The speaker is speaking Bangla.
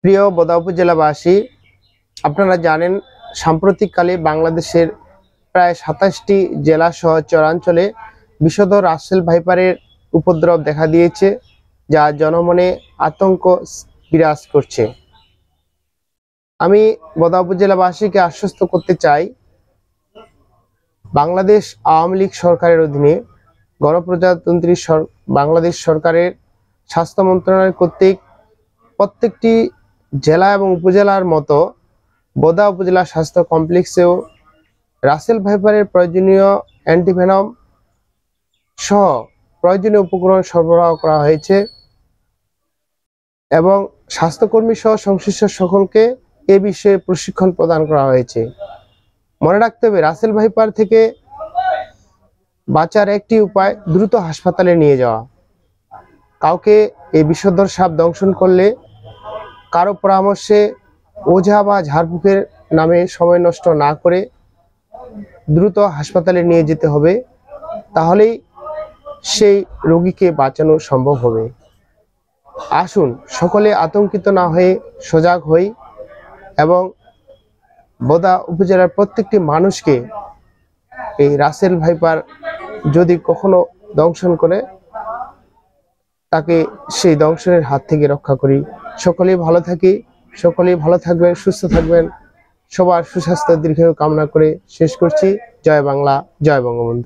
প্রিয় বোদা উপজেলাবাসী, আপনারা জানেন সাম্প্রতিককালে বাংলাদেশের প্রায় ২৭টি জেলা সহ চরাঞ্চলে বিষধর রাসেল ভাইপারের উপদ্রব দেখা দিয়েছে, যা জনমনে আতঙ্ক বিরাজ করছে। আমি বোদা উপজেলাবাসীকে আশ্বস্ত করতে চাই, বাংলাদেশ আওয়ামী লীগ সরকারের অধীনে গণপ্রজাতন্ত্রী বাংলাদেশ সরকারের স্বাস্থ্য মন্ত্রণালয় কর্তৃক প্রত্যেকটি জেলা এবং উপজেলার মতো বোদা উপজেলা স্বাস্থ্য কমপ্লেক্সেও রাসেল ভাইপারের প্রয়োজনীয় অ্যান্টিভেনম সহ প্রয়োজনীয় উপকরণ সরবরাহ করা হয়েছে এবং স্বাস্থ্যকর্মী সহ সংশ্লিষ্ট সকলকে এ বিষয়ে প্রশিক্ষণ প্রদান করা হয়েছে। মনে রাখতে হবে, রাসেল ভাইপার থেকে বাঁচার একটি উপায় দ্রুত হাসপাতালে নিয়ে যাওয়া। কাউকে এই বিষধর সাপ দংশন করলে কারো পরামর্শে ওঝা বা ঝাড়ফুঁকের নামে সময় নষ্ট না করে দ্রুত হাসপাতালে নিয়ে যেতে হবে, তাহলেই সেই রোগীকে বাঁচানো সম্ভব হবে। আসুন সকলে আতঙ্কিত না হয়ে সজাগ হই এবং বোদা উপজেলার প্রত্যেকটি মানুষকে এই রাসেল ভাইপার যদি কখনো দংশন করে তাকে সেই দংশনের হাত থেকে রক্ষা করি। সকলেই ভালো থাকি, সকলেই ভালো থাকবেন, সুস্থ থাকবেন। সবার সুস্বাস্থ্য দীর্ঘায়ু কামনা করে শেষ করছি। জয় বাংলা, জয় বঙ্গবন্ধু।